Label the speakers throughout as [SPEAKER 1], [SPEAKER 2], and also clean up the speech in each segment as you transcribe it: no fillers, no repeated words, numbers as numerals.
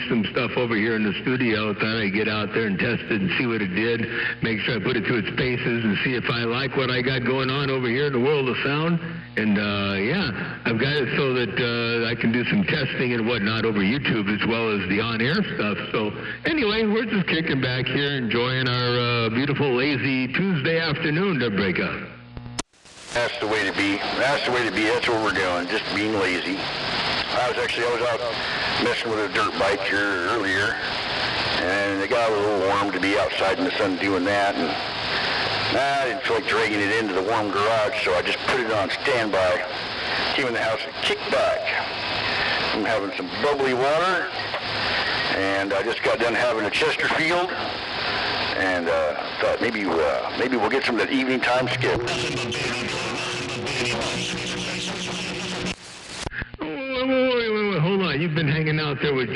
[SPEAKER 1] some stuff over here in the studio. Thought I'd get out there and test it and see what it did. Make sure I put it to its paces and see if I like what I got going on over here in the world of sound. And, I've got it so that I can do some testing and whatnot over YouTube as well as the on-air stuff. So, anyway, we're just kicking back here, enjoying our beautiful, lazy Tuesday afternoon to break up.
[SPEAKER 2] That's the way to be. That's the way to be. That's what we're doing, just being lazy. I was out messing with a dirt bike here earlier, and it got a little warm to be outside in the sun doing that, and I didn't feel like dragging it into the warm garage, so I just put it on standby. Came in the house and kicked back. I'm having some bubbly water, and I just got done having a Chesterfield, and thought maybe we'll get some of that evening time skip.
[SPEAKER 1] Wait, hold on. You've been hanging out there with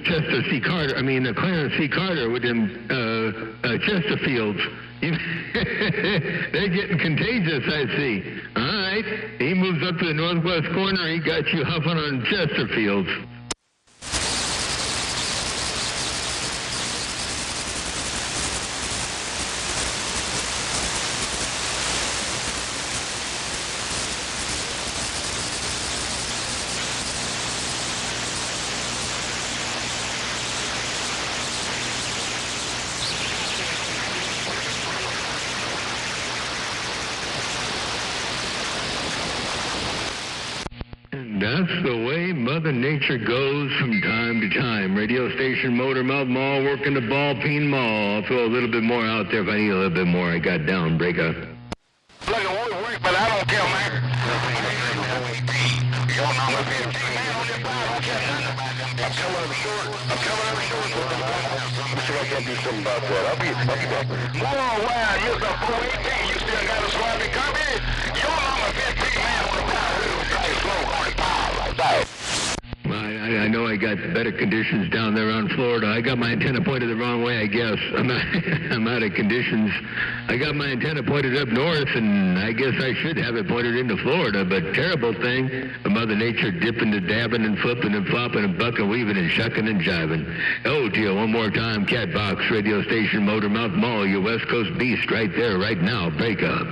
[SPEAKER 1] Chester C. Carter. Clarence C. Carter with them Chesterfields. They're getting contagious, I see. All right. He moves up to the northwest corner. He got you huffing on Chesterfields. That's the way Mother Nature goes from time to time. Radio station, Motormouth Mall, working the ball peen mall. I'll throw a little bit more out there if I need a little bit more. I got down, break up.
[SPEAKER 2] Look, it won't work, but I don't care, man. I'm coming up short. Let's see if I can do something about that. I'll be back. Whoa, wow, you're the 418. You still got a sloppy copy? You're on a 15 man on the power.
[SPEAKER 1] I know I got better conditions down there on Florida. I got my antenna pointed the wrong way, I guess. I'm out of conditions. I got my antenna pointed up north, and I guess I should have it pointed into Florida, but terrible thing. Mother Nature dipping and dabbing and flipping and flopping and bucking, weaving and shucking and jiving. Oh, dear, one more time, Catbox, radio station, Motormouth Mall, your West Coast beast right there, right now. Break up.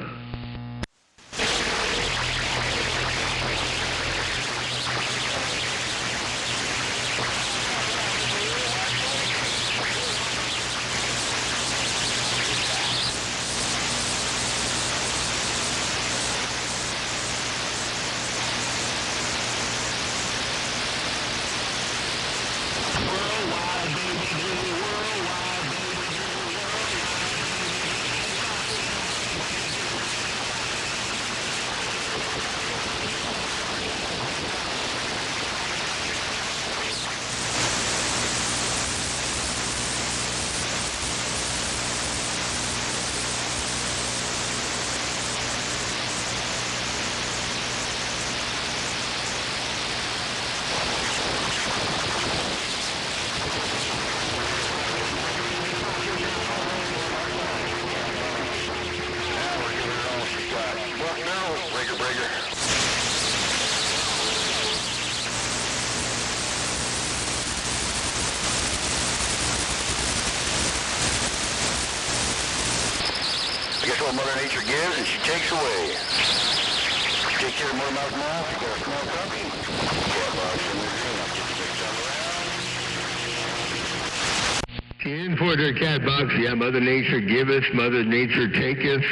[SPEAKER 2] What Mother Nature gives and she takes away. Take care of Motormouth Mall. If you got a small company, Catbox in the green. I'll get the next time around.
[SPEAKER 1] In for their Catbox, yeah, Mother Nature giveth, Mother Nature taketh.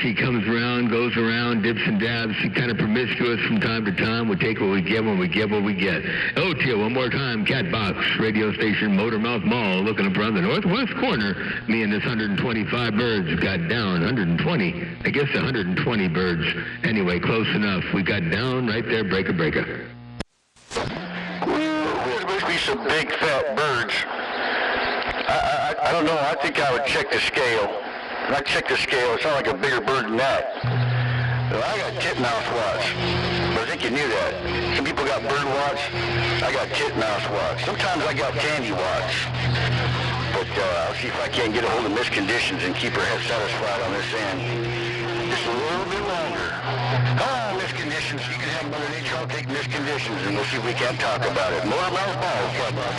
[SPEAKER 1] She comes around, goes around, dips and dabs. She kind of promiscuous from time to time. We take what we get when we get what we get. Oh, dear, one more time, Catbox, radio station, Motormouth Mall, looking up around the northwest corner. Me and this 125 birds got down, 120. I guess 120 birds. Anyway, close enough. We got down right there, breaker.
[SPEAKER 2] There must be some big fat birds. I don't know. I think I would check the scale. When I check the scale, it sounds like a bigger bird than that. Well, I got titmouse watch. But I think you knew that. Some people got bird watch. I got titmouse watch. Sometimes I got candy watch. But I'll see if I can't get a hold of Miss Conditions and keep her head satisfied on this end. Just a little bit longer. Ah, Miss Conditions. misconditions. You can have Mother Nature. I'll take misconditions, and we'll see if we can't talk about it. More mouth balls, Cat Box.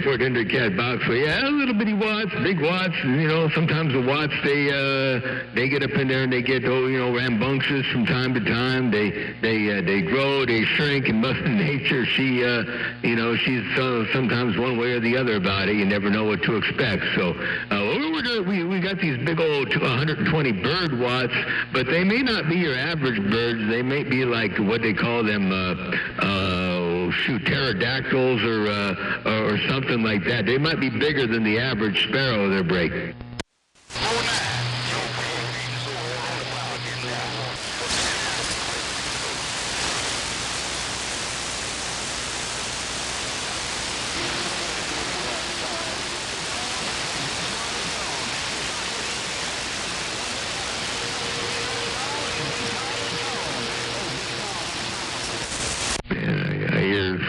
[SPEAKER 1] 400 cat box. So yeah, little bitty watts, big watts. You know, sometimes the watts they get up in there and they get rambunctious from time to time. They grow, they shrink, and Mother Nature, she's sometimes one way or the other about it. You never know what to expect. So we got these big old 120 bird watts, but they may not be your average birds. They may be like what they call them. Pterodactyls or something like that. They might be bigger than the average sparrow they're breaking.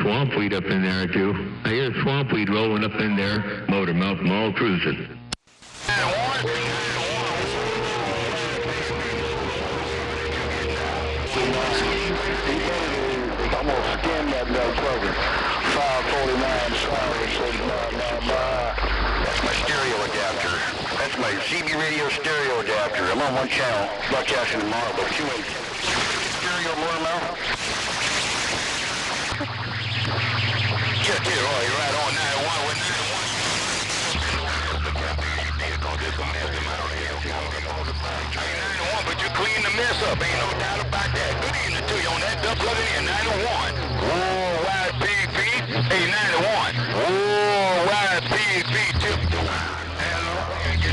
[SPEAKER 1] Swampweed up in there, too. I hear swampweed rolling up in there. Motormouth Mall cruising.
[SPEAKER 2] Almost skinned that motherfucker. 549, That's my stereo adapter. That's my CB radio stereo adapter. I'm on one channel. Broadcasting tomorrow, but two in stereo Motormouth. You're right on 91 with 91, but you clean the mess up, ain't no doubt about that. Good evening to you on that double in 91. Worldwide PV, hey 91. Worldwide PV tip.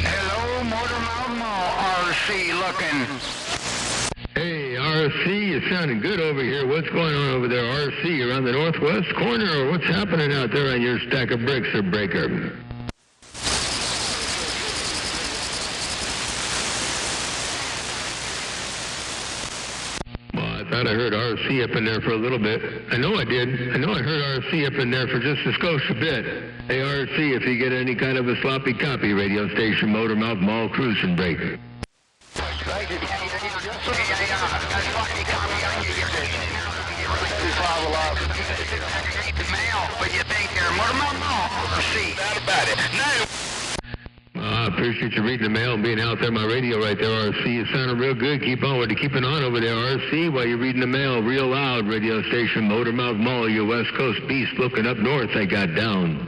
[SPEAKER 2] Hello, Motormouth Mall, RC looking.
[SPEAKER 1] Hey, RC, you're sounding good over here. What's going on over there, RC? You're on the northwest corner, or what's happening out there on your stack of bricks or breaker? Well, I thought I heard RC up in there for a little bit. I know I did. I know I heard RC up in there for just a skosh a bit. Hey, RC, if you get any kind of a sloppy copy, radio station, Motormouth Mall cruising break.
[SPEAKER 2] Thank you.
[SPEAKER 1] I appreciate you reading the mail and being out there on my radio right there, RC. You sounded real good. Keep on with it. Keep it on over there, RC, while you're reading the mail. Real loud, radio station, Motormouth Mall, your West Coast beast looking up north. I got down.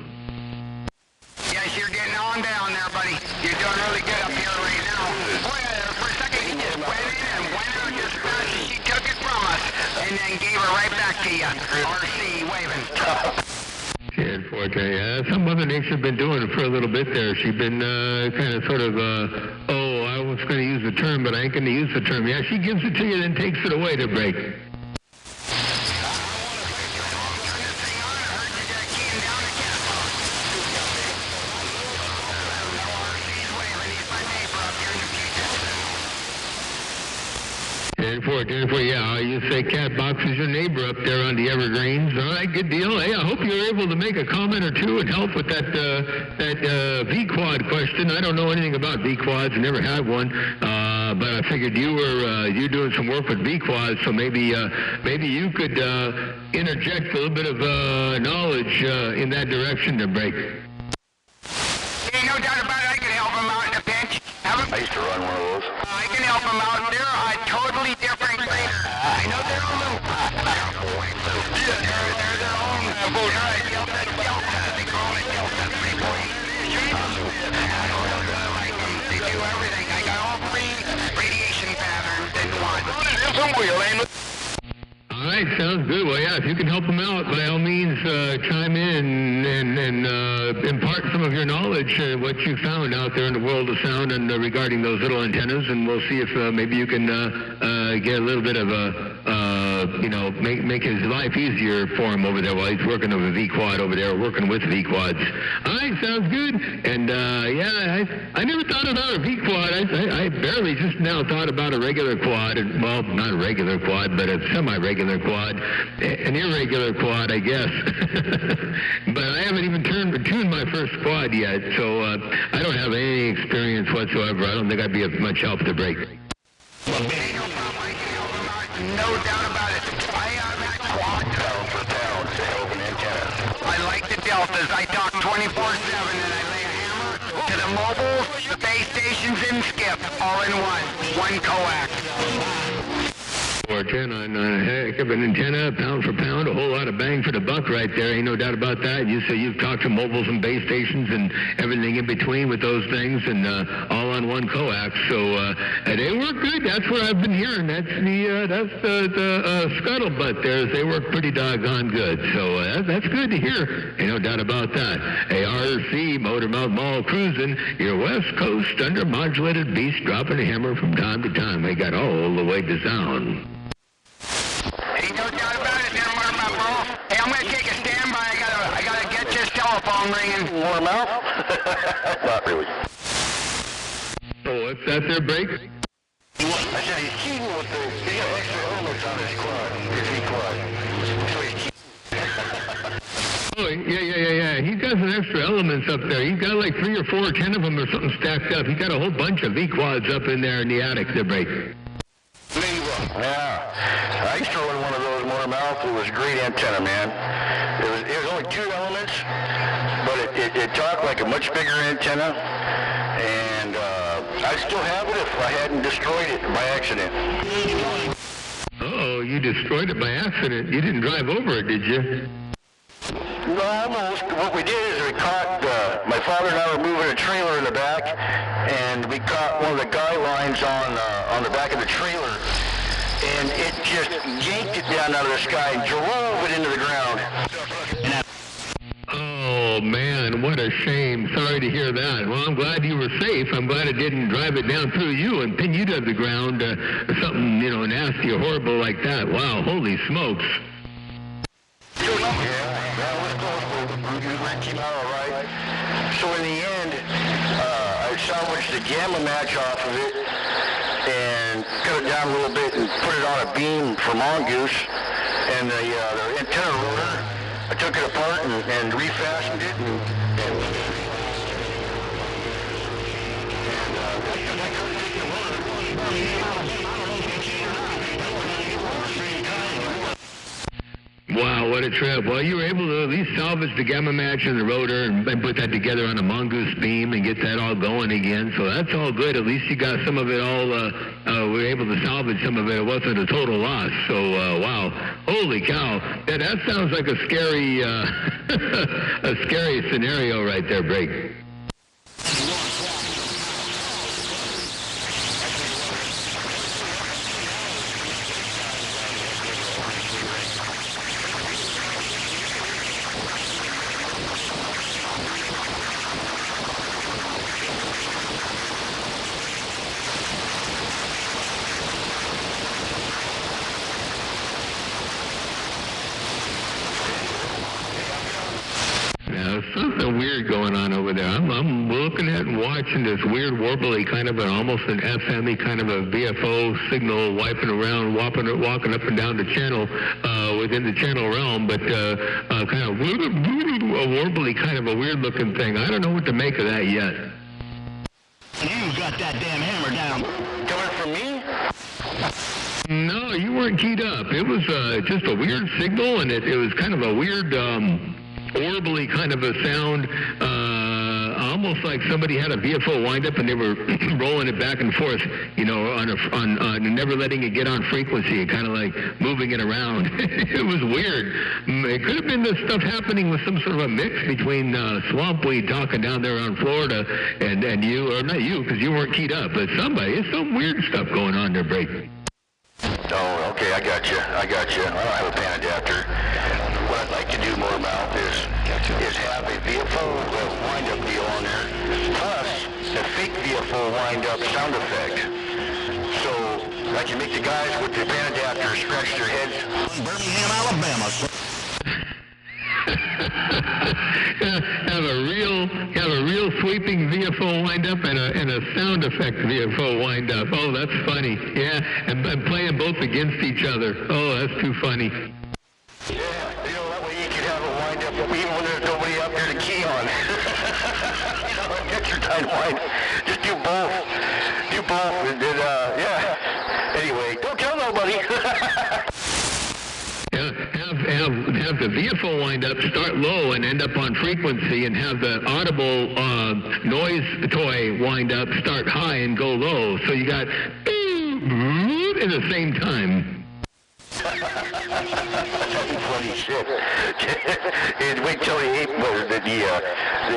[SPEAKER 3] Yes, you're getting on down there, buddy. You're doing really good up here right now. Boy, for a second, he just went in and went out just fast as she took it from us and then gave her right back to you. RC waving.
[SPEAKER 1] Jan Forte, some Mother Nature been doing it for a little bit there. She's been kind of sort of, I was going to use the term, but I ain't going to use the term. Yeah, she gives it to you, then takes it away to break. Yeah, you say Cat Box is your neighbor up there on the Evergreens. All right, good deal. Hey, I hope you were able to make a comment or two and help with that V-Quad question. I don't know anything about V-Quads, never had one, but I figured you're doing some work with V-Quads, so maybe you could interject a little bit of knowledge in that direction to break.
[SPEAKER 3] Ain't no doubt about it. I can help him out in a pinch.
[SPEAKER 2] I used to run one of those.
[SPEAKER 3] I can help him out. They're a totally different breeder. I know they're a little... Yeah, they're their own boat. Right. They call it Delta 3.8. They do everything. I got all three radiation patterns in one.
[SPEAKER 1] All right, sounds good. Well, yeah, if you can help them out, by all means, chime in and impart some of your knowledge, what you found out there in the world of sound and regarding those little antennas, and we'll see if maybe you can get a little bit of make his life easier for him over there while he's working on a V-Quad over there, working with V-Quads. All right, sounds good. And, I never thought about a V-Quad. I barely just now thought about a regular quad. Well, not a regular quad, but a semi-regular quad. An irregular quad, I guess. But I haven't even tuned my first quad yet, so I don't have any experience whatsoever. I don't think I'd be of much help to break.
[SPEAKER 3] Hey, no problem. no doubt about it. I have had quads.
[SPEAKER 2] Pound for pound, the hell of an antenna.
[SPEAKER 3] I like the deltas. I talk 24/7, and I lay a hammer to the mobiles, the base stations, and skip all in one coax.
[SPEAKER 1] Or 10 on a heck of an antenna, pound for pound, a whole lot of bang for the buck right there. Ain't no doubt about that. You say you've talked to mobiles and base stations and everything in between with those things, and all on one coax. So they work good. That's what I've been hearing. That's the scuttlebutt there. They work pretty doggone good. So that's good to hear. Ain't no doubt about that. ARC, Motor Mouth Mall cruising your West Coast under modulated beast, dropping a hammer from time to time. They got all the way to sound.
[SPEAKER 3] Ain't no doubt about it, there, Motormouth bro. Hey, I'm gonna take a standby. I gotta get this telephone ringing.
[SPEAKER 2] More mouth? Not really.
[SPEAKER 1] Oh, what's that there, Break?
[SPEAKER 2] I said he's cheating with he's got extra elements on his quad, his V-quad. So he's cheating.
[SPEAKER 1] Oh, yeah. He's got some extra elements up there. He's got like 3 or 4 or 10 of them or something stacked up. He's got a whole bunch of V-quads up in there in the attic there, Break.
[SPEAKER 2] Yeah. I used to run one of those Motormouth. It was a great antenna, man. It was only 2 elements, but it talked like a much bigger antenna, and I still have it if I hadn't destroyed it by accident.
[SPEAKER 1] Oh, you destroyed it by accident. You didn't drive over it, did you?
[SPEAKER 2] No, almost. What we did is we caught, my father and I were moving a trailer in the back, and we caught one of the guy lines on the back of the trailer, and it just yanked it down out of the sky and drove it into the ground.
[SPEAKER 1] Oh, man, what a shame. Sorry to hear that. Well, I'm glad you were safe. I'm glad it didn't drive it down through you and pin you to the ground, or something, nasty or horrible like that. Wow, holy smokes.
[SPEAKER 2] Yeah, that was close, but we came out all right. So in the end, I salvaged the gamma match off of it and cut it down a little bit and put it on a beam for Mongoose. And the antenna rotor, I took it apart and refashioned it
[SPEAKER 1] Wow, what a trip. Well, you were able to at least salvage the gamma match and the rotor and put that together on a Mongoose beam and get that all going again. So that's all good. At least you got some of it all, we were able to salvage some of it. It wasn't a total loss. So, wow. Holy cow. Yeah, that sounds like a scary, a scary scenario right there, Break. Something weird going on over there. I'm looking at and watching this weird warbly kind of almost an FM-y kind of a VFO signal wiping around, walking up and down the channel within the channel realm, but kind of a warbly kind of a weird looking thing. I don't know what to make of that yet.
[SPEAKER 4] You got that damn hammer down.
[SPEAKER 2] coming from me.
[SPEAKER 1] No, you weren't keyed up. It was just a weird signal, and it was kind of a weird, orbally kind of a sound, almost like somebody had a VFO wind-up and they were rolling it back and forth, on never letting it get on frequency and kind of like moving it around. It was weird. It could have been this stuff happening with some sort of a mix between Swampweed talking down there on Florida and you, or not you, because you weren't keyed up, but somebody. It's some weird stuff going on there, Break.
[SPEAKER 2] Oh, okay, I got you. I don't have a pan adapter. What I'd like to do more about is have a VFO wind-up deal on there, plus a fake VFO wind-up sound effect. So I can make the guys with the pan adapter scratch their heads.
[SPEAKER 4] Birmingham, Alabama.
[SPEAKER 1] have a real sweeping VFO wind-up and a sound effect VFO wind-up. Oh, that's funny. Yeah, and playing both against each other. Oh, that's too funny.
[SPEAKER 2] Yeah, that way you can have a wind-up even when there's nobody out there to key on. Extra tight wind. Just do both. And then, yeah. Anyway, don't tell nobody.
[SPEAKER 1] Yeah, have the vehicle wind up, start low and end up on frequency, and have the audible noise toy wind up, start high and go low. So you got in the same time.
[SPEAKER 2] Funny shit. And wait till the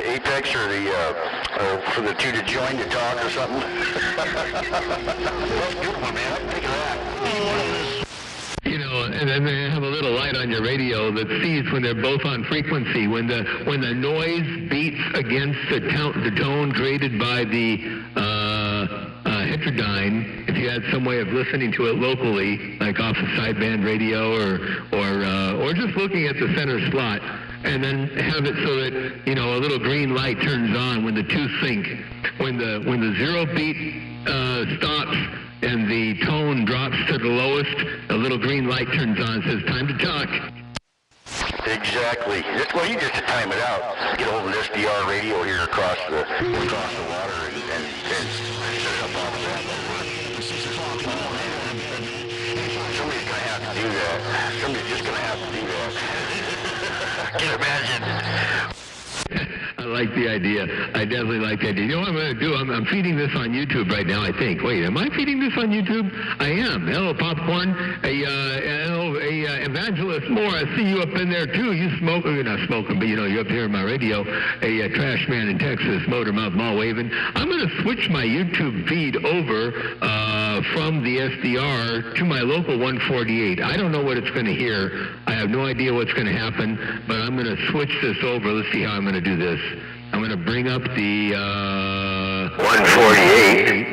[SPEAKER 2] apex or for the two to join to talk or something. That's a good one, man. Think of that.
[SPEAKER 1] You know, and then they have a little light on your radio that sees when they're both on frequency. When the noise beats against the tone created by the heterodyne, if you had some way of listening to it locally, like off a sideband radio or just looking at the center slot, and then have it so that, you know, a little green light turns on when the two sync. When the zero beat stops and the tone drops to the lowest, a little green light turns on and says, time to talk.
[SPEAKER 2] Exactly. Well, you just to time it out. Get a hold of an SDR radio here across the water and set it up off of that. Somebody's going to have to do that. Somebody's just going to have to do that. Can you imagine?
[SPEAKER 1] I like the idea. I definitely like the idea. You know what I'm going to do? I'm feeding this on YouTube right now, I think. Wait, am I feeding this on YouTube? I am. Hello, Popcorn. Evangelist Moore, I see you up in there, too. You smoke, you're not smoking, but, you know, you're up here in my radio. A trash man in Texas, motor mouth, mall waving. I'm going to switch my YouTube feed over from the SDR to my local 148. I don't know what it's going to hear. I have no idea what's going to happen, but I'm going to switch this over. Let's see how I'm going to do this. I'm going to bring up the
[SPEAKER 2] 148,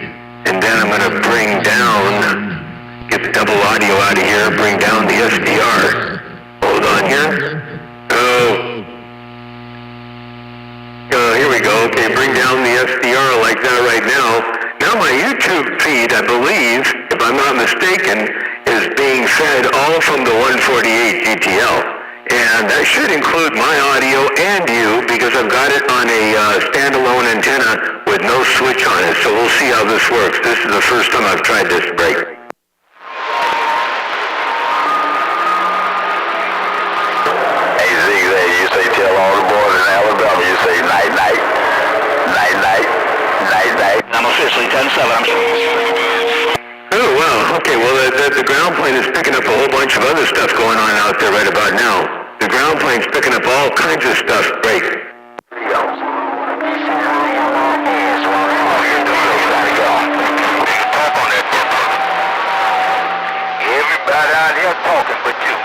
[SPEAKER 2] and then I'm going to bring down, get the double audio out of here, bring down the SDR. Hold on here. Here we go. Okay, bring down the SDR like that right now. Now my YouTube feed, I believe, if I'm not mistaken, is being fed all from the 148 GTL. And that should include my audio and you, because I've got it on a standalone antenna with no switch on it. So we'll see how this works. This is the first time I've tried this break. Hey, Zigzag, you say tell all the boys in Alabama, you say night, night, night, night, night, night. I'm officially 10-7. Oh, wow. Okay, well, the ground plane is picking up a whole bunch of other stuff going on out there right about now. The ground plane's picking up all kinds of stuff. Break. Everybody out here talking but you.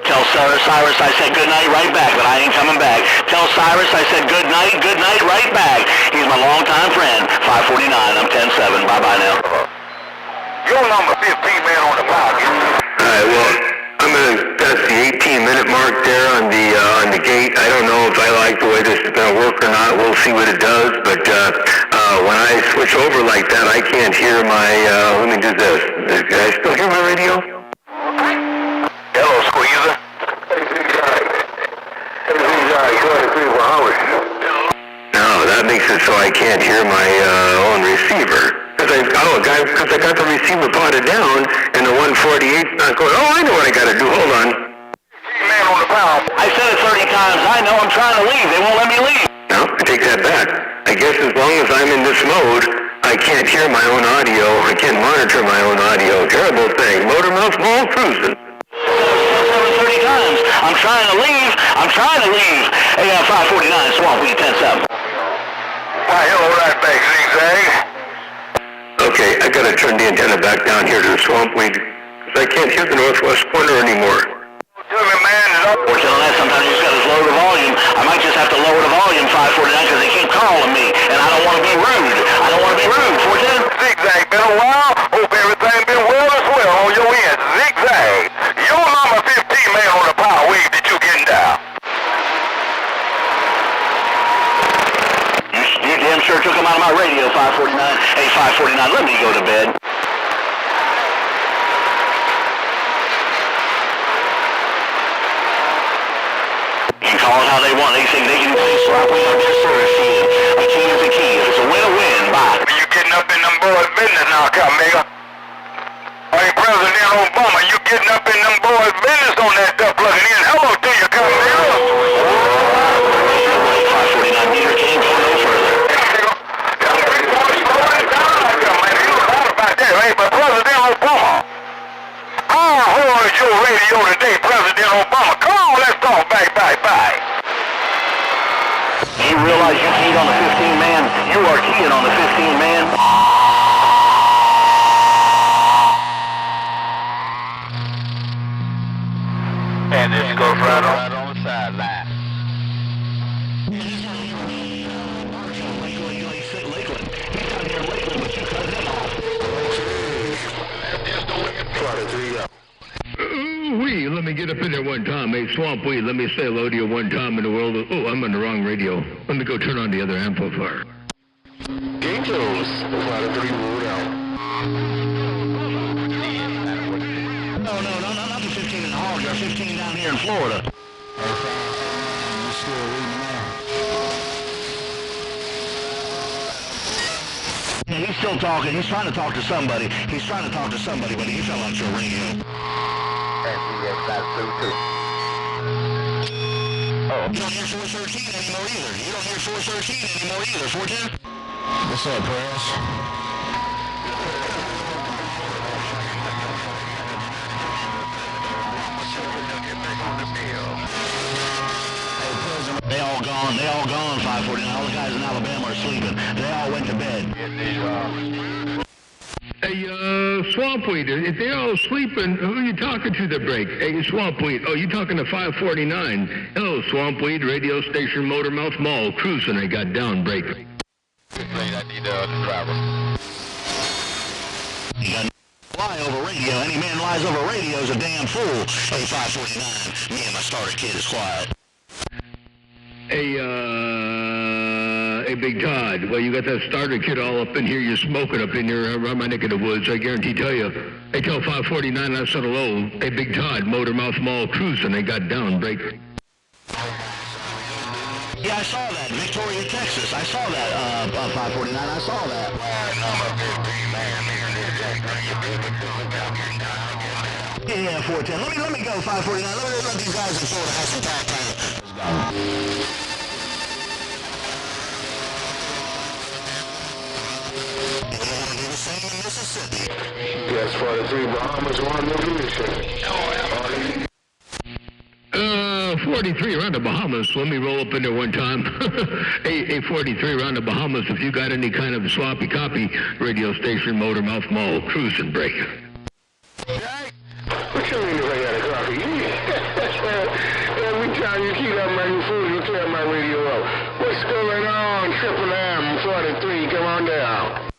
[SPEAKER 2] Tell Cyrus I said good night right back, but I ain't coming back. Tell Cyrus I said good night right back. He's my longtime friend. 549, I'm 10-7. Bye-bye now. Your number 15 man on the pocket. Alright, well, that's the 18-minute mark there on the gate. I don't know if I like the way this is going to work or not. We'll see what it does. But when I switch over like that, I can't hear my. Let me do this. Can I still hear my radio? Hello, Squeezer. No, that makes it so I can't hear my own receiver. Because I got the receiver potted down, and the 148 not going, I know what I got to do, hold on. Man on the pound. I said it 30 times, I know, I'm trying to leave, they won't let me leave. No, I take that back. I guess as long as I'm in this mode, I can't hear my own audio, I can't monitor my own audio. Terrible thing. Motor mouth, mall cruising. 30 times, I'm trying to leave. Hey, 549, Swamp Weed 10-7. Why, hello, right back, Zigzag. Okay, I gotta turn the antenna back down here to the swamp weed, because I can't hear the northwest corner anymore. Fortunately, sometimes you just gotta lower the volume. I might just have to lower the volume, 549, because they keep calling me, and I don't want to be rude. Fortune? Zigzag, been a while. Hope everything been well as well on your end. Zigzag, your number 15 man on the power wave that you getting down. You damn sure took him out of my radio, 549. Hey, 549, let me go to bed. You can call it how they want. They think they can swap me on their service feed. A key is a key. If it's a win, bye. You getting up in them boys' business now, come, nigga. Are Hey, President Obama, you getting up in them boys' business on that duck plugging in. Hello to you, Colonel. 549 meter can't go no further. Hey, but President Obama, how hard is your radio today, President Obama? Come on, let's talk. Bye. You realize you keyed on the 15-man? You are keying on the 15-man. And this goes right on the sideline.
[SPEAKER 1] Let me get up in there one time. Hey, Swamp Weed, let me say hello to you one time in the world. Oh, I'm on the wrong radio. Let me go turn on the other amplifier.
[SPEAKER 2] Gangos, Florida 3 ruled out.
[SPEAKER 4] No, not the 15 in the hall. You're 15 down here in Florida. Yeah, he's still talking. He's trying to talk to somebody. But he fell off your radio. Oh. You don't hear 413 anymore either. 410? What's up, Press? They all gone, 549. All the guys in Alabama are sleeping. They all went to bed.
[SPEAKER 1] Hey, Swamp Weed, if they're all sleeping, who are you talking to the break? Hey, Swamp Weed, oh, you talking to 549. Hello, Swamp Weed, radio station Motormouth Mall, cruising, I got down break.
[SPEAKER 2] I need the driver.
[SPEAKER 4] You got lie over radio. Any man lies over radio is a damn fool. Hey, 549, me and my starter kid is quiet.
[SPEAKER 1] Hey, Big Todd, well, you got that starter kit all up in here. You're smoking up in here around my neck of the woods. I guarantee tell you. Hey, tell 549 I said hello. Hey, Big Todd, Motormouth Mall cruising. They got down break.
[SPEAKER 4] Yeah, I saw that. Victoria, Texas. I saw that, 549. I saw that. Yeah, 410. Let me go, 549. Let these guys in Florida have some talk time. Same in Mississippi.
[SPEAKER 2] Yes, for the 3 Bahamas, 1 revolution.
[SPEAKER 1] 43 around the Bahamas. Let me roll up in there one time. Hey, 43 around the Bahamas. If you got any kind of sloppy copy, radio station, Motormouth Mall, cruising break.
[SPEAKER 2] Jack, what you mean if I got a coffee? Every time you keep up my food, you tear my radio up. What's going on? Triple M, 43, come on down.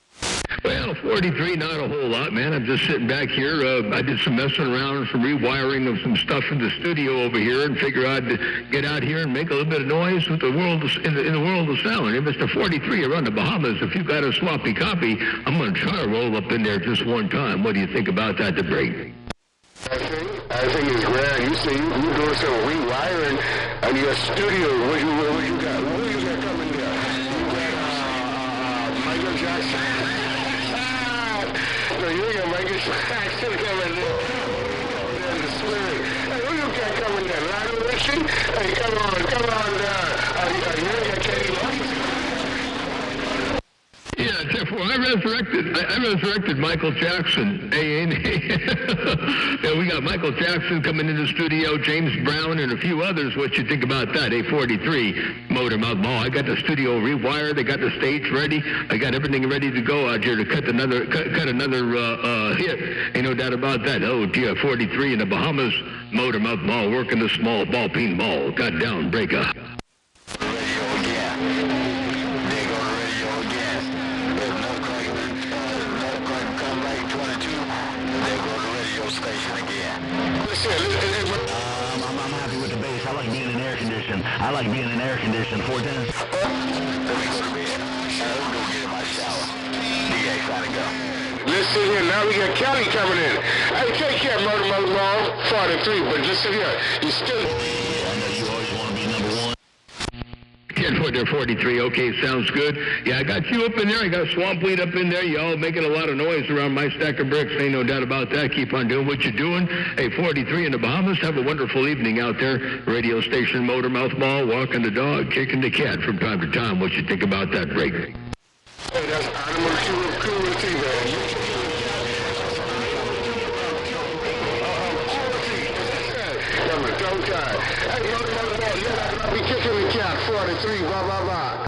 [SPEAKER 1] Well, 43, not a whole lot, man. I'm just sitting back here. I did some messing around and some rewiring of some stuff in the studio over here and figure I'd get out here and make a little bit of noise with the world in the world of sound. Hey, Mr. 43 around the Bahamas, if you've got a sloppy copy, I'm going to try to roll up in there just one time. What do you think about that, the break?
[SPEAKER 2] I think it's grand. You see, you're doing some rewiring on your studio. What you got? What you got coming there? You got Michael Jackson. So you got Michael Jackson coming there. There's the spirit. Hey, who you got coming there? Lionel Richie? Hey, come on down. You got Kenny Loggins.
[SPEAKER 1] Yeah, therefore, I resurrected Michael Jackson. Hey, yeah, we got Michael Jackson coming in the studio, James Brown, and a few others. What you think about that? A43 Motormouth Mall. I got the studio rewired. I got the stage ready. I got everything ready to go out here to cut another hit. Ain't no doubt about that. Oh, dear, 43 in the Bahamas, Motormouth Mall, working the small ball peen mall. Got down, breaker.
[SPEAKER 4] I'm happy with the bass. I like being in air conditioning. 410.
[SPEAKER 2] Listen here, now we got Kelly coming in. Hey, take care, Motormouth Mall, 43, but listen here, you still...
[SPEAKER 4] I know you always want to be number one.
[SPEAKER 1] 10-43. Okay, sounds good. Yeah, I got you up in there. I got Swamp Weed up in there. You all making a lot of noise around my stack of bricks. Ain't no doubt about that. Keep on doing what you're doing. Hey, 43 in the Bahamas. Have a wonderful evening out there. Radio station, Motormouth Mall, walking the dog, kicking the cat from time to time. What you think about that break?
[SPEAKER 5] Hey, that's Animal Cruelty, man. Be kicking the cat, 43, blah, blah, blah.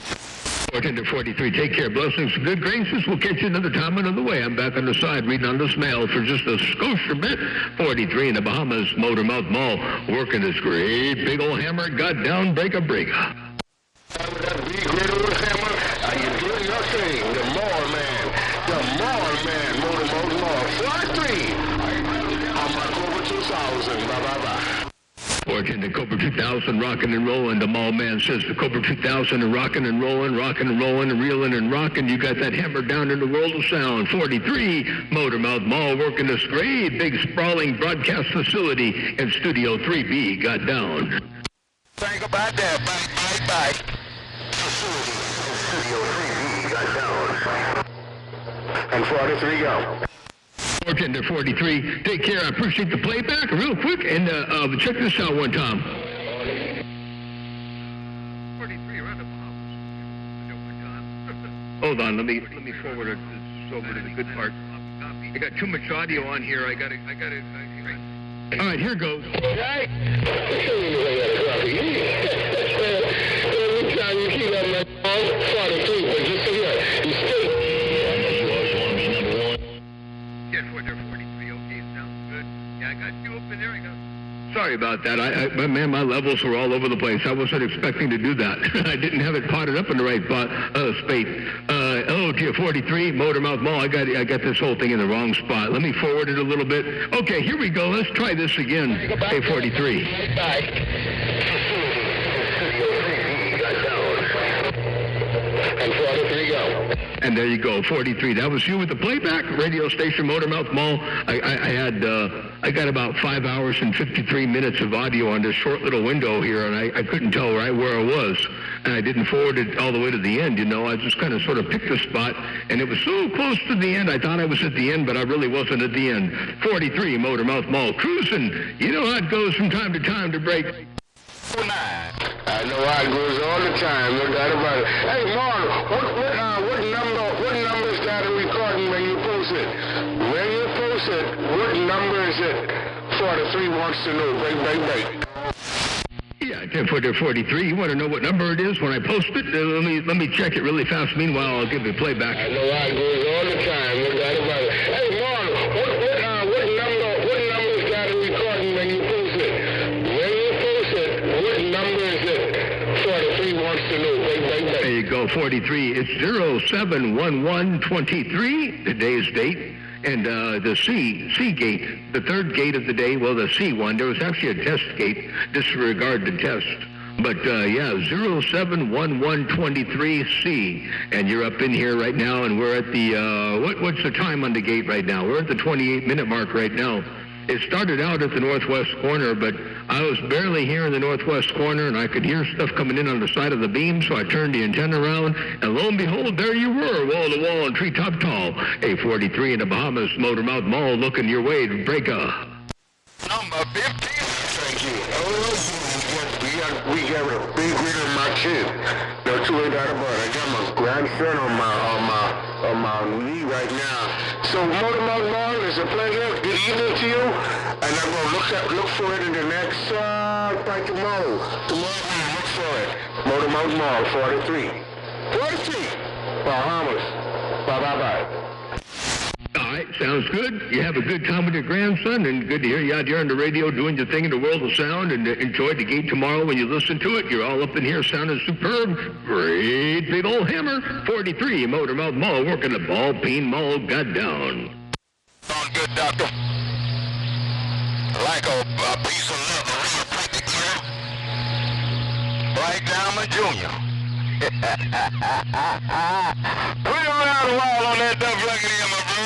[SPEAKER 1] 10-43. Take care. Blessings. Good graces. We'll catch you another time, another way. I'm back on the side reading on this mail for just a scotia bit. 43 in the Bahamas, Motormouth Mall, working this great big old hammer. Got down, break a break.
[SPEAKER 5] That big great old hammer, you doing your thing. The mall man, Motormouth Mall. 43. I'm back over 2000. Blah, blah, blah.
[SPEAKER 1] Fortune, the Cobra 2000 rockin' and rollin'. The mall man says the Cobra 2000 and rockin' and rollin', and reelin' and rockin'. You got that hammer down in the world of sound. 43, Motormouth Mall, working this great big sprawling broadcast facility in Studio 3B. Got down.
[SPEAKER 5] Think about that. Bye. Facility in Studio 3B. Got down. And 43 go.
[SPEAKER 1] 10-43. Take care. I appreciate the playback real quick. And check this out one time. 43 around the Bahamas. Hold on. Let me forward it over to the good part. I got too much audio on here. I got it. All right, here goes.
[SPEAKER 5] Right? Every time you keep that much 43, but just so you stay.
[SPEAKER 1] Sorry about that. Man, my levels were all over the place. I wasn't expecting to do that. I didn't have it potted up in the right space. Hello to you, 43, Motormouth Mall. I got this whole thing in the wrong spot. Let me forward it a little bit. Okay, here we go. Let's try this again. Hey, 43.
[SPEAKER 5] And 43 go.
[SPEAKER 1] And there you go, 43. That was you with the playback. Radio station, Motormouth Mall. I got about 5 hours and 53 minutes of audio on this short little window here, and I couldn't tell right where I was. And I didn't forward it all the way to the end, you know. I just kind of sort of picked a spot, and it was so close to the end. I thought I was at the end, but I really wasn't at the end. 43, Motormouth Mall, cruising. You know how it goes from time to time to break.
[SPEAKER 5] I know how it goes all the time, no doubt about it. Hey, Marlon, what number is that recording when you post it? When you post it, what number is it? 43 wants to know. Break.
[SPEAKER 1] Yeah, 10-43. You want to know what number it is when I post it? Let me check it really fast. Meanwhile, I'll give you playback.
[SPEAKER 5] I know how it goes all the time, no doubt about it. Hey, Marlon, what number is that recording when you post it? When you post it, what number is it? 43 wants to know. Break.
[SPEAKER 1] There you go, 43. It's 071123, today's date. And the C gate, the third gate of the day, well, the C one, there was actually a test gate, disregard the test. But, 071123C. And you're up in here right now, and we're at the, what's the time on the gate right now? We're at the 28-minute mark right now. It started out at the northwest corner, but I was barely here in the northwest corner, and I could hear stuff coming in on the side of the beam, so I turned the antenna around, and lo and behold, there you were, wall-to-wall and treetop tall. A43 in the Bahamas, Motormouth Mall, looking your way to break a...
[SPEAKER 5] Number 15. Thank you. We got a big reader in my kid. No two way doubt about it. I got my grandson on my knee right now. So Motormouth Mall, it's a pleasure. Good evening to you. And I'm gonna look for it in the next by tomorrow. Tomorrow look for it. Motormouth Mall, 43. Bahamas. Bye.
[SPEAKER 1] All right, sounds good. You have a good time with your grandson, and good to hear you out here on the radio doing your thing in the world of sound, and enjoy the gate tomorrow when you listen to it. You're all up in here sounding superb. Great big old hammer. 43, Motormouth Mall, working the ball peen mall, got down.
[SPEAKER 5] Sound good, doctor. Like a piece of leather, practically. Bright Diamond Jr. Put it around the wall on that duck blanket here, my bro.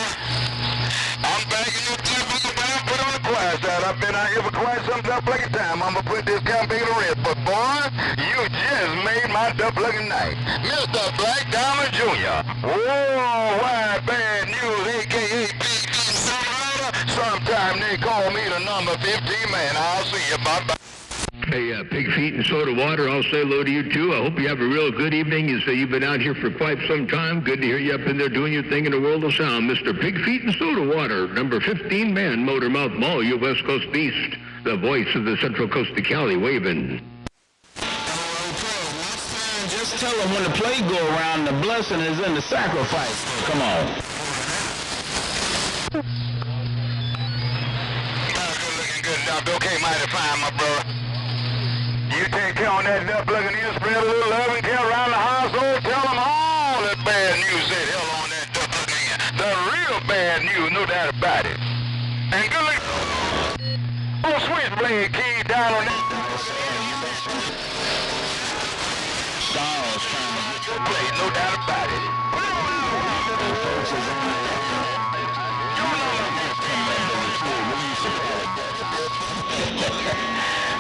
[SPEAKER 5] I'm backing this duck blanket down, put on the quiet side. I've been out here for quite some duck blanket time. I'm gonna put this gun big in the rest. But boy, you just made my
[SPEAKER 2] duck-looking night. Mr. Black Diamond Jr. Oh, why bad news, a.k.a. Big D Soda. Sometime they call me the number 15 man. I'll see you. Bye-bye.
[SPEAKER 1] Hey, Pig Feet and Soda Water, I'll say hello to you too. I hope you have a real good evening. You say you've been out here for quite some time. Good to hear you up in there doing your thing in the world of sound. Mr. Pig Feet and Soda Water, number 15 man, Motormouth Mall, you West Coast Beast, the voice of the Central Coast of Cali, waving.
[SPEAKER 6] Just tell them when the play go around, the blessing is in the sacrifice. Come on.
[SPEAKER 2] Good looking good enough. Okay, mighty fine, my brother. You take care on that duck looking in, spread a little love and care around the household. Tell them all that bad news said hell on that duck looking in. The real bad news, no doubt about it. And good luck. Oh, switchblade key down on that.
[SPEAKER 6] Stars trying to get
[SPEAKER 2] Good play, no doubt about it.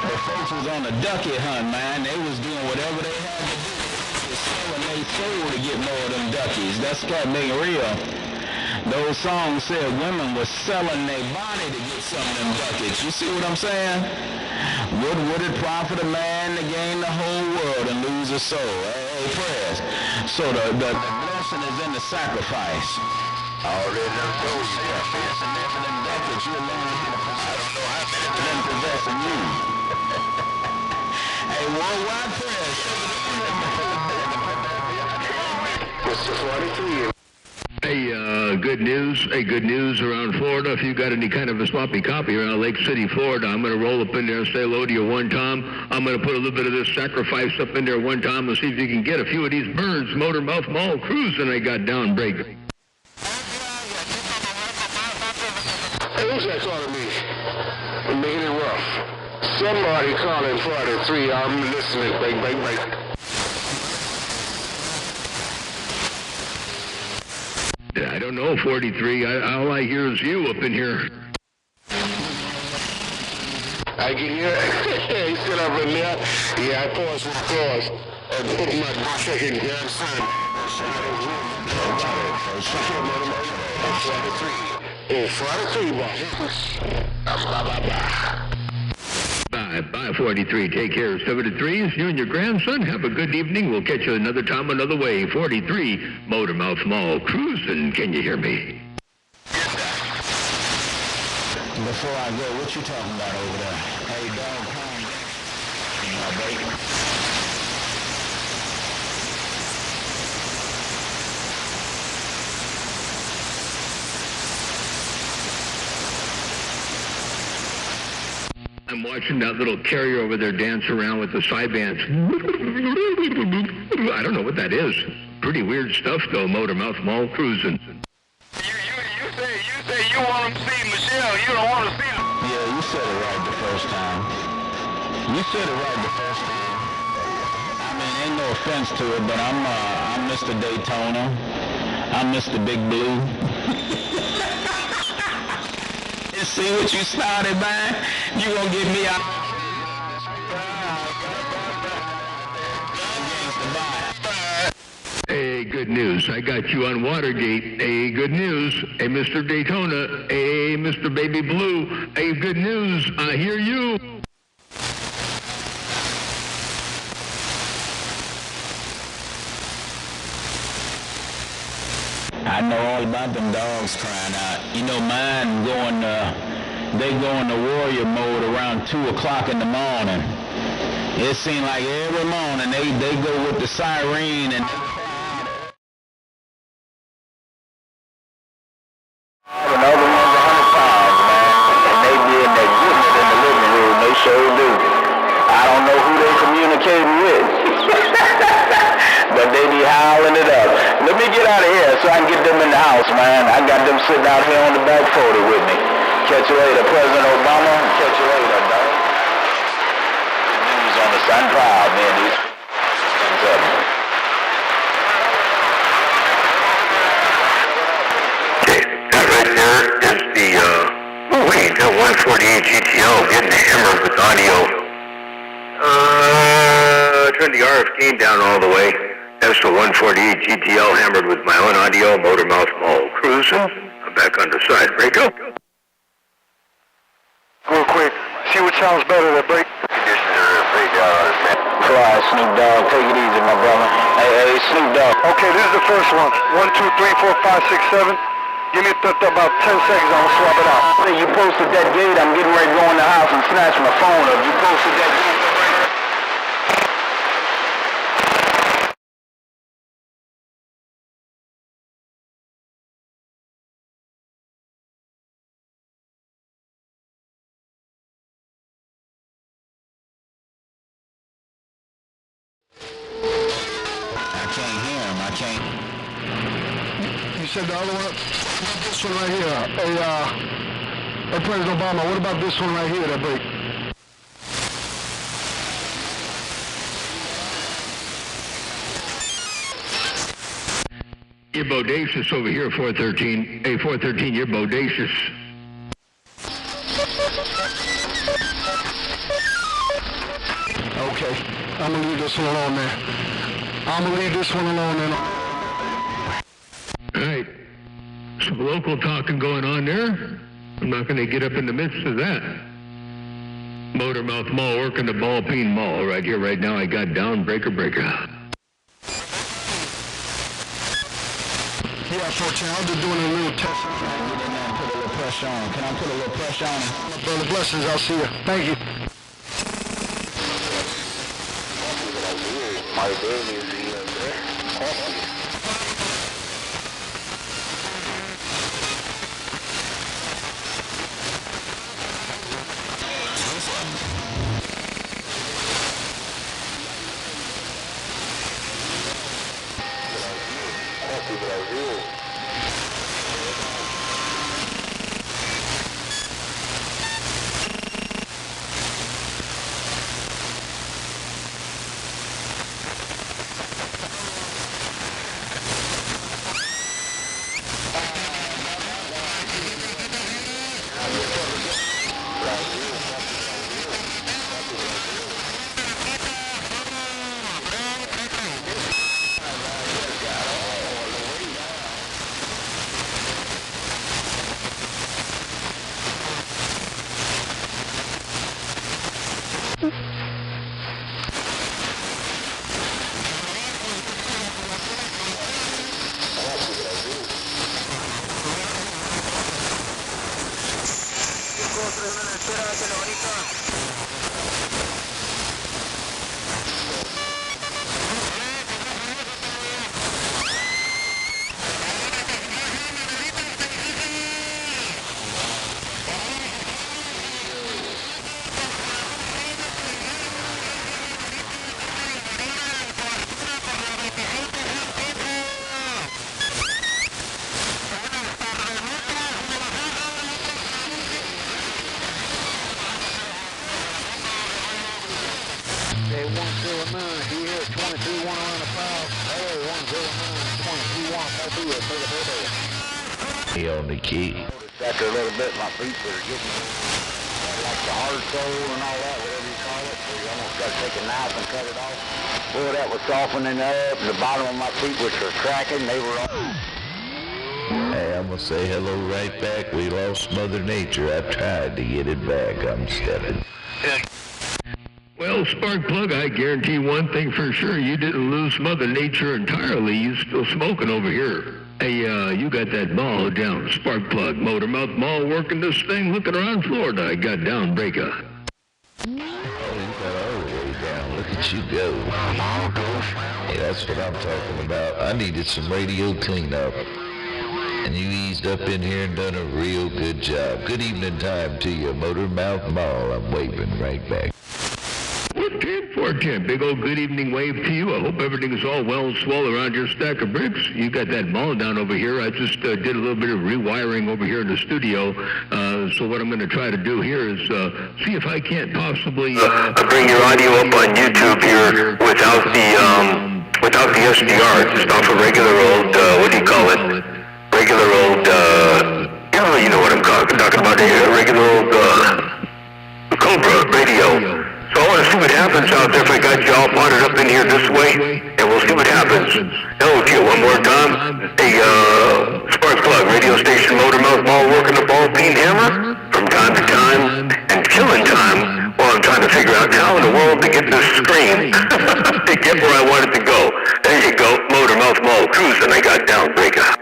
[SPEAKER 6] The folks was on a ducky hunt, man. They was doing whatever they had to do. They was selling their soul to get more of them duckies. That's cat being real. Those songs said women were selling their body to get some of them ducats. You see what I'm saying? What would it profit a man to gain the whole world and lose his soul? Hey, prayers. So the blessing is in the sacrifice.
[SPEAKER 2] I already done told you that.
[SPEAKER 6] Some of them ducats you'll learn
[SPEAKER 2] I don't know how many
[SPEAKER 6] them possessing you. Hey, worldwide prayers.
[SPEAKER 5] Mr. 43.
[SPEAKER 1] Hey, good news. Hey, good news around Florida. If you got any kind of a sloppy copy around Lake City, Florida, I'm going to roll up in there and say hello to you one time. I'm going to put a little bit of this sacrifice up in there one time and see if you can get a few of these birds, Motormouth Mall cruising I got down break.
[SPEAKER 5] Hey, who's that calling me? I'm making it rough. Somebody calling 43. I'm listening. Bang, bang, bang.
[SPEAKER 1] I don't know, 43. All I hear is you up in here.
[SPEAKER 5] I can hear he sit up in there. Yeah, I paused my cause and put my second grandson. Oh, 43,
[SPEAKER 1] Bye, 43. Take care. 73s. You and your grandson have a good evening. We'll catch you another time, another way. 43, Motormouth Mall cruising. Can you hear me?
[SPEAKER 6] Before I go, what you talking about over there? Hey, dog, calm down. Baby.
[SPEAKER 1] I'm watching that little carrier over there dance around with the side bands. I don't know what that is. Pretty weird stuff, though, Motormouth Mall cruising.
[SPEAKER 2] You say you want to see Michelle. You don't want to see them.
[SPEAKER 6] Yeah, you said it right the first time. You said it right the first time. I mean, ain't no offense to it, but I'm Mr. Daytona. I'm Mr. Big Blue. See what you started, man? You gonna get me out?
[SPEAKER 1] Hey, good news. I got you on Watergate. Hey, good news. Hey, Mr. Daytona. Hey, Mr. Baby Blue. Hey, good news. I hear you.
[SPEAKER 6] I know all about them dogs crying out. You know, mine they go into warrior mode around 2 o'clock in the morning. It seems like every morning they go with the siren and
[SPEAKER 2] Another one's 100 pounds, man. And they be in there getting it in the living room. They sure do. I don't know who they communicating with. But they be howling it up. Let me get out of here so I can get them in the house, man. I got them sitting out here on the back 40 with me. Catch you later, President Obama. Catch you later, dog. News on the sun proud, man. These things up. Okay, that right there is the, that 148 GTO getting hammered with audio. Turn the R
[SPEAKER 1] RF gain down all the way. Tesla 148 GTL hammered with my own audio, motor mouth mall. Cruising. I'm back on the side. Radio.
[SPEAKER 5] Real quick, see what sounds better, that break.
[SPEAKER 2] Conditions are pretty down on us, man.
[SPEAKER 6] Fly, Snoop Dogg, take it easy, my brother. Hey, Snoop Dogg.
[SPEAKER 5] Okay, this is the first one. 1, 2, 3, 4, 5, 6, 7. Give me about 10 seconds, I'm gonna swap it out.
[SPEAKER 6] Hey, you posted that gate, I'm getting ready to go in the house and snatch my phone up. You posted that gate.
[SPEAKER 5] You said the other one? This one right here. Hey, President Obama, what about this one right here, that break?
[SPEAKER 1] You're bodacious over here, 413. Hey, 413, you're bodacious.
[SPEAKER 5] Okay, I'm gonna leave this one alone, man. I'm gonna leave this one alone, man.
[SPEAKER 1] All right. Some local talking going on there. I'm not going to get up in the midst of that. Motormouth Mall working the ball peen mall right here, right now. I got down breaker.
[SPEAKER 5] Yeah, 14, I'm just doing a little test.
[SPEAKER 6] Get in there and put a little pressure on. Can I put a little pressure on him?
[SPEAKER 5] Brother, blessings, I'll see you. Thank you.
[SPEAKER 2] My baby is here, coffee.
[SPEAKER 4] On the key.
[SPEAKER 2] After a little bit, my feet were getting like the hard sole and all that, whatever you call it. So you almost got to take a knife and cut it off. Boy, that was softening up. The bottom of my feet was cracking. They were all...
[SPEAKER 4] Hey, I'm gonna say hello right back. We lost Mother Nature. I've tried to get it back. I'm stepping.
[SPEAKER 1] Well, Sparkplug, I guarantee one thing for sure. You didn't lose Mother Nature entirely. You still smoking over here. Hey, you got that ball down, Sparkplug, Motormouth Mall working this thing, looking around Florida. I got down breaker.
[SPEAKER 4] Oh, you got all the way down. Look at you go. Hey, that's what I'm talking about. I needed some radio cleanup. And you eased up in here and done a real good job. Good evening time to you, Motormouth Mall. I'm waving right back.
[SPEAKER 1] 410, big old good evening wave to you. I hope everything's all well and swell around your stack of bricks. You got that ball down over here. I just did a little bit of rewiring over here in the studio. So what I'm going to try to do here is see if I can't possibly...
[SPEAKER 2] bring your audio up on YouTube here without the SDR, just off a regular old, what do you call it? Regular old, you know what I'm talking about, regular old Cobra radio. So I want to see what happens out there if I got you all potted up in here this way, and we'll see what happens. Hello to you one more time. Hey, Spark Plug, radio station Motormouth Mall, working the ball peen hammer from time to time, and killing time while I'm trying to figure out how in the world to get this screen to get where I want it to go. There you go, Motormouth Mall, cruising, I got Downbreaker.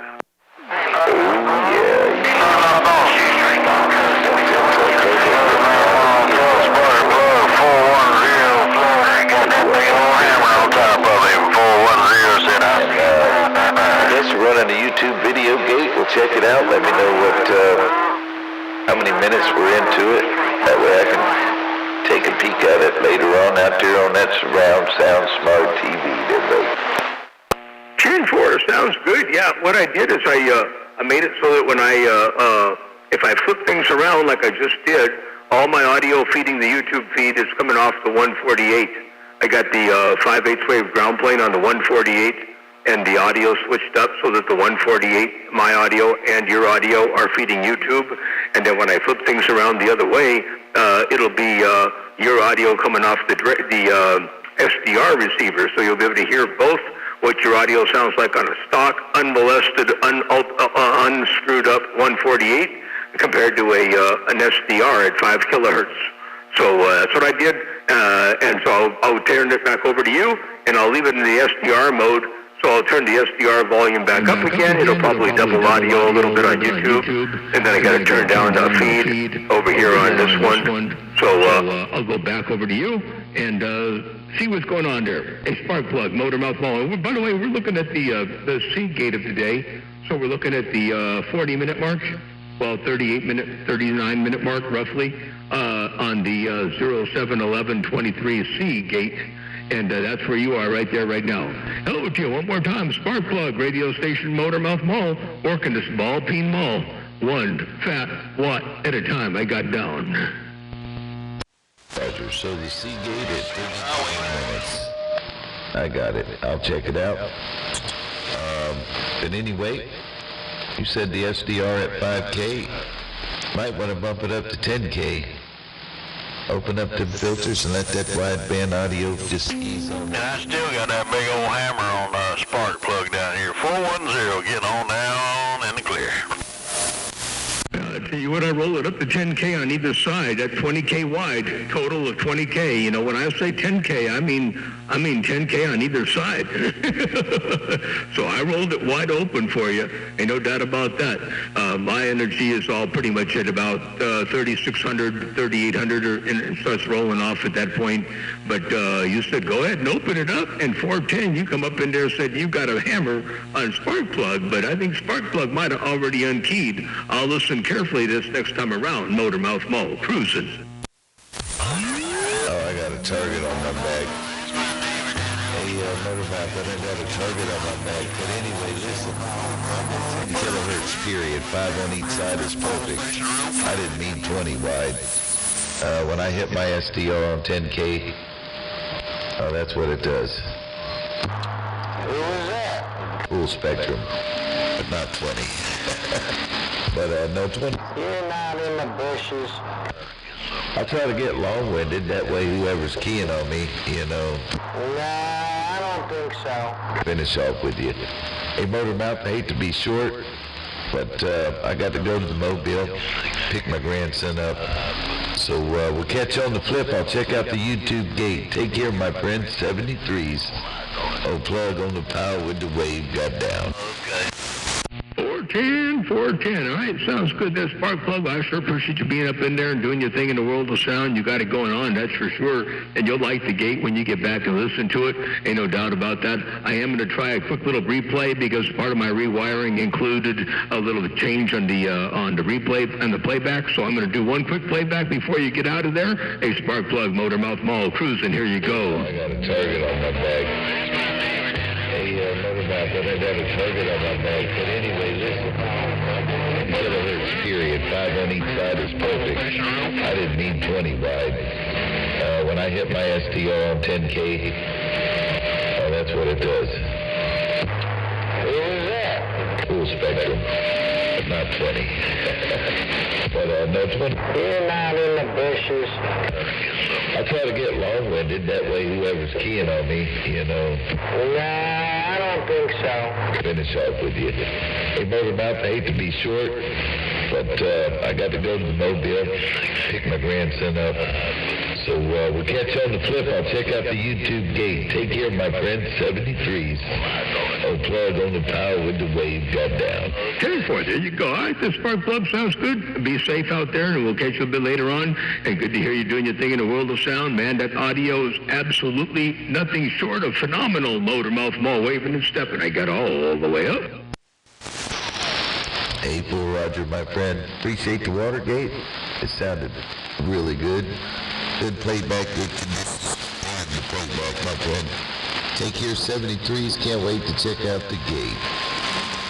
[SPEAKER 4] Running the YouTube video gate. We'll check it out. Let me know how many minutes we're into it. That way I can take a peek at it later on out there on that surround sound smart TV there, buddy.
[SPEAKER 2] Tune 4 sounds good. Yeah, what I did is I made it so that when if I flip things around like I just did, all my audio feeding the YouTube feed is coming off the 148. I got the 5/8 wave ground plane on the 148. And the audio switched up so that the 148, my audio and your audio are feeding YouTube. And then when I flip things around the other way, it'll be your audio coming off the SDR receiver. So you'll be able to hear both what your audio sounds like on a stock, unmolested, unscrewed up 148 compared to an SDR at 5 kilohertz. So that's what I did. And so I'll turn it back over to you, and I'll leave it in the SDR mode. So I'll turn the SDR volume back up again. It'll probably double audio a little bit on YouTube. And then I got to turn down the feed over here on this one. So
[SPEAKER 1] I'll go back over to you and see what's going on there. A Spark Plug, Motormouth Mall. By the way, we're looking at the C gate of today. So we're looking at the 40-minute mark. Well, 39-minute mark roughly on the 071123C gate. And that's where you are right there right now. Hello to you one more time. Spark Plug, radio station Motormouth Mall, working this ball peen mall. One fat watt at a time. I got down.
[SPEAKER 4] Roger, so the Seagate at 39 minutes. I got it. I'll check it out. But anyway, you said the SDR at 5K. Might want to bump it up to 10K. Open up the filters and let that wideband audio just ease on.
[SPEAKER 2] And I still got that big old hammer on Spark Plug down here. 410, getting on down in the clear.
[SPEAKER 1] I tell you what, I roll it up to 10K on either side. That's 20K wide, total of 20K. You know, when I say 10K, I mean 10K on either side. So I rolled it wide open for you. Ain't no doubt about that. My energy is all pretty much at about 3,600, 3,800, and it starts rolling off at that point. But you said, go ahead and open it up. And 410, you come up in there and said, you got a hammer on Spark Plug. But I think Spark Plug might have already unkeyed. I'll listen carefully this next time around. Motormouth Mall, cruising.
[SPEAKER 4] Oh, I got a target on my back. Hey, Motormouth, I got a target on my back. But anyway, listen. 10 kilohertz period, 5 on each side is perfect. I didn't mean 20 wide. When I hit my SDR on 10K, oh, that's what it does.
[SPEAKER 5] Who was that?
[SPEAKER 4] Full spectrum, but not 20. But no 20.
[SPEAKER 5] You're not in the bushes.
[SPEAKER 4] I try to get long-winded, that way whoever's keying on me, you know.
[SPEAKER 5] Nah, I don't think so.
[SPEAKER 4] Finish off with you. Hey, Motormouth, I hate to be short, but I got to go to the Mobile, pick my grandson up. So we'll catch you on the flip. I'll check out the YouTube gate. Take care, my friend. 73s. Oh, plug on the power with the wave got down.
[SPEAKER 1] 410. All right, sounds good. That Spark Plug. I sure appreciate you being up in there and doing your thing in the world of sound. You got it going on, that's for sure. And you'll like the gate when you get back and listen to it. Ain't no doubt about that. I am going to try a quick little replay because part of my rewiring included a little change on the replay and the playback. So I'm going to do one quick playback before you get out of there. Hey, Spark Plug, Motormouth Mall, cruising. Here you go.
[SPEAKER 4] I got a target on my back. Hey, Motormouth, I got a target on my back. But anyway, listen. 10 kilohertz period, 5 on each side is perfect. I didn't mean 20 wide. When I hit my SDR on 10K, oh, that's what it does.
[SPEAKER 5] Who was that?
[SPEAKER 4] Full spectrum, but not 20. But no 20.
[SPEAKER 5] You're not in the bushes.
[SPEAKER 4] I try to get long-winded. That way whoever's keying on me,
[SPEAKER 5] Nah, I don't think so.
[SPEAKER 4] finish off with you. Hey, Motormouth, I hate to be short, but I got to go to the Mobile, pick my grandson up. So we'll catch you on the flip. I'll check out the YouTube gate. Take care, my friend. 73s. Oh, plug on the power with the wave got down.
[SPEAKER 1] 10-4, there you go. All right, the Spark Plug sounds good. Be safe out there, and we'll catch you a bit later on. And good to hear you doing your thing in the world of sound. Man, that audio is absolutely nothing short of phenomenal. Motormouth Mall waving and stepping. I got all the way up.
[SPEAKER 4] Hey, Bull Roger, my friend. Appreciate the Watergate. It sounded really good. Good playback, good conditions. And the playback, my friend. Take care, 73s. Can't wait to check out the gate.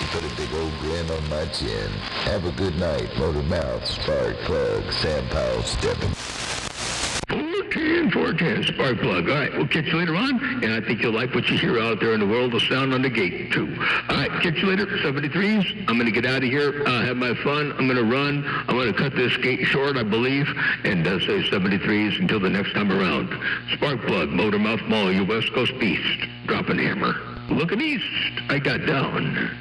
[SPEAKER 4] You put a big old grin on my chin. Have a good night, Motormouth, Spark Plug, Sam Powell, stepping.
[SPEAKER 1] 410, Spark Plug. All right, we'll catch you later on, and I think you'll like what you hear out there in the world of sound on the gate, too. All right, catch you later, 73s. I'm going to get out of here, have my fun. I'm going to run. I'm going to cut this gate short, I believe, and say 73s until the next time around. Spark Plug, Motormouth Mall, your West Coast beast. Dropping hammer. Looking east, I got down.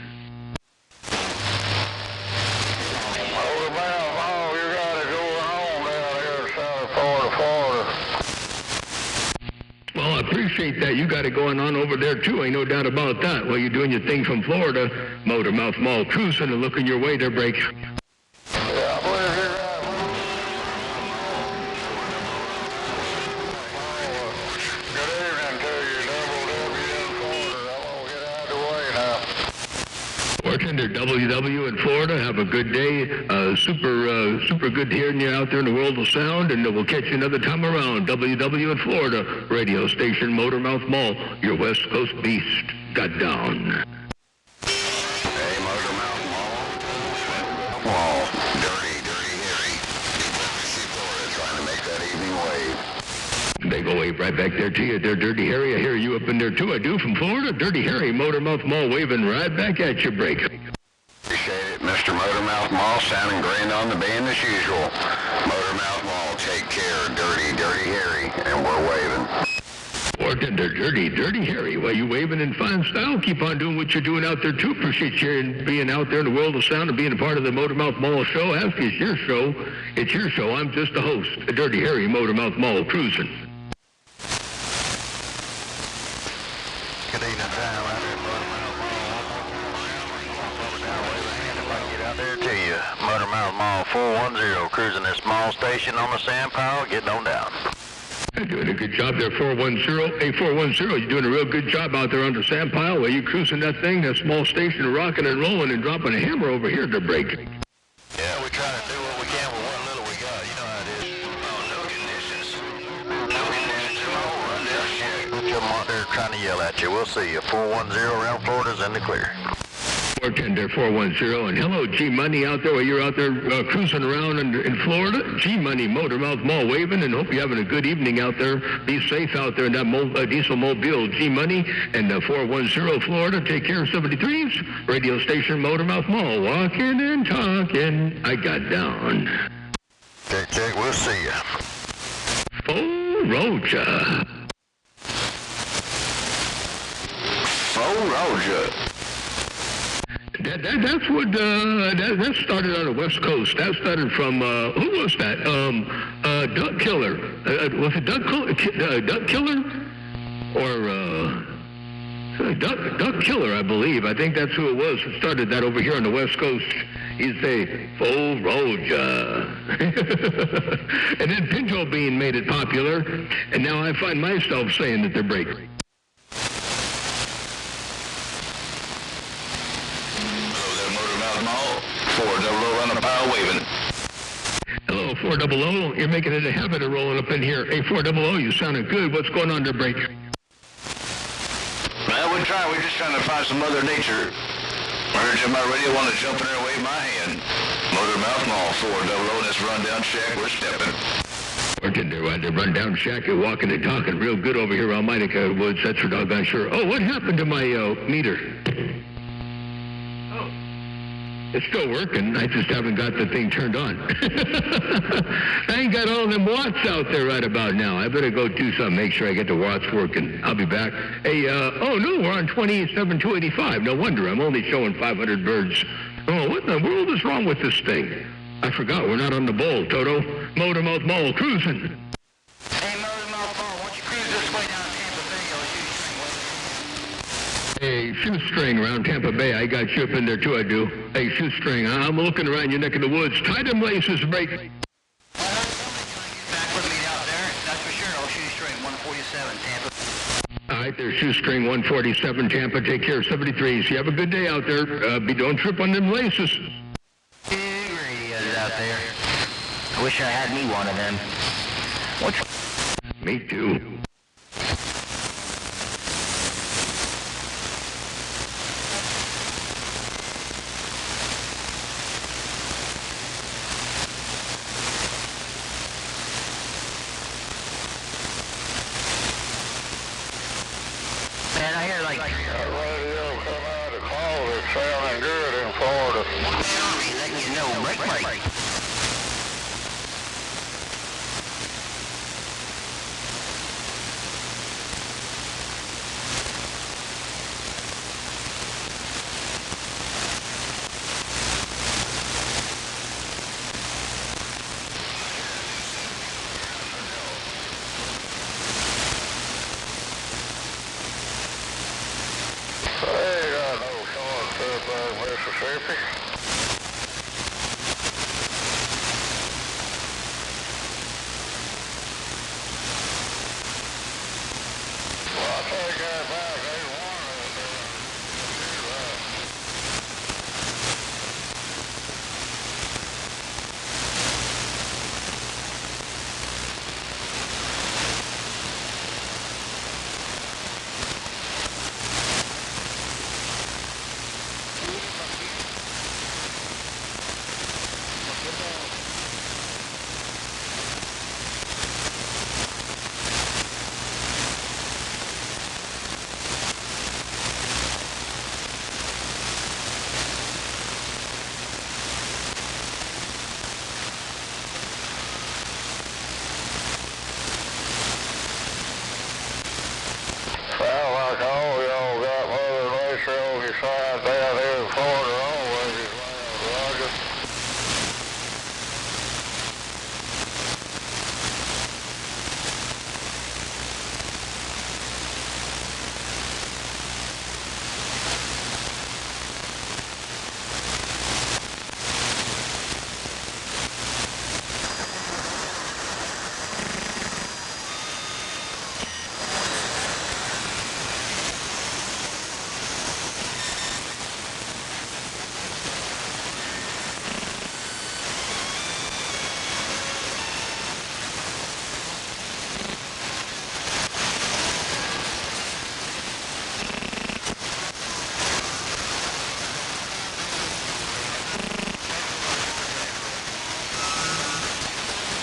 [SPEAKER 1] Well, I appreciate that. You got it going on over there, too. Ain't no doubt about that. Well, you're doing your thing from Florida. Motormouth Mall cruising and looking your way there, Break. Bartender WW in Florida. Have a good day. Super good hearing you out there in the world of sound, and we'll catch you another time around. WW in Florida, radio station Motormouth Mall, your West Coast beast. Got down.
[SPEAKER 2] Hey, Motormouth Mall, dirty, hairy. Florida, trying to make that evening wave.
[SPEAKER 1] They go wave right back there to you. They're Dirty Harry. I hear you up in there, too. I do, from Florida. Dirty Harry, Motormouth Mall, waving right back at you, Break.
[SPEAKER 2] Appreciate it, Mr. Motormouth Mall, sounding grand on the band as usual. Motormouth Mall, take care, dirty Harry, and we're waving.
[SPEAKER 1] Bartender, Dirty Harry. Well, you waving in fine style. Keep on doing what you're doing out there, too. Appreciate you being out there in the world of sound and being a part of the Motormouth Mall show. After it's your show. It's your show. I'm just a host. Dirty Harry, Motormouth Mall, cruising.
[SPEAKER 2] Good evening, time out there, Motormouth Mall. Get out there to you. Motormouth Mall 410, cruising this small station on the Sam Powell, getting on down.
[SPEAKER 1] You're doing a good job there, 410. Hey, 410, you're doing a real good job out there under Sam Pile. Well, you cruising that thing, that small station, rocking and rolling and dropping a hammer over here to Break.
[SPEAKER 2] Yeah, we try to do what we can with what little we got. You know how it is. Oh, no conditions. No conditions in my whole rundown shit. Come out there trying to yell at you. We'll see you. 410 around Florida's in the clear.
[SPEAKER 1] Bartender 410, and hello G-Money out there while you're out there cruising around in Florida. G-Money, Motormouth Mall waving, and hope you're having a good evening out there. Be safe out there in that diesel mobile. G-Money and 410 Florida. Take care of 73s. Radio station Motormouth Mall. Walking and talking. I got down.
[SPEAKER 2] Check. We'll see you.
[SPEAKER 1] Oh, Roja.
[SPEAKER 2] Oh, Roger.
[SPEAKER 1] That's what that started on the West Coast. That started from who was that? Duck Killer. Was it Duck Killer or Duck Killer? I believe. I think that's who it was that started that over here on the West Coast. He'd say "Full Roja," and then Pinto Bean made it popular, and now I find myself saying that they're breaking.
[SPEAKER 2] Mall, 400 on the power waving.
[SPEAKER 1] Hello, 400. You're making it a habit of rolling up in here. Hey, 400, you sounded good. What's going on there, Break?
[SPEAKER 2] Well, we're trying. We're just trying to find some Mother Nature. I heard you on my radio, want to jump in there and wave my hand. Motormouth Mall, 400, this rundown shack, we're stepping.
[SPEAKER 1] Bartender, at the rundown shack, you're walking and talking real good over here on Minica Woods. That's for doggone sure. Oh, what happened to my meter? It's still working. I just haven't got the thing turned on. I ain't got all them watts out there right about now. I better go do something, make sure I get the watts working. I'll be back. Hey, oh no, we're on 27,285. No wonder. I'm only showing 500 birds. Oh, what in the world is wrong with this thing? I forgot. We're not on the bowl, Toto. Motormouth Mall cruising.
[SPEAKER 3] Hey, Motormouth Mall, why don't you cruise this way down Tampa Bay?
[SPEAKER 1] Hey, shoestring around Tampa Bay. I got you up in there too, I do. Hey, shoestring, I'm looking around your neck of the woods. Tie them laces, break.
[SPEAKER 3] Back with me out there, that's for sure. Old Shoestring, 147, Tampa.
[SPEAKER 1] All right, there's shoestring 147 Tampa. Take care of 73s. You have a good day out there. Don't trip on them laces.
[SPEAKER 3] Big radios out there. I wish I had me one of them. What's...
[SPEAKER 1] Me too.
[SPEAKER 3] Man, I hear like...
[SPEAKER 5] Radio come out of call. It's sounding good in Florida.
[SPEAKER 3] Letting you know, break.
[SPEAKER 5] Hey, I know someone up Mississippi.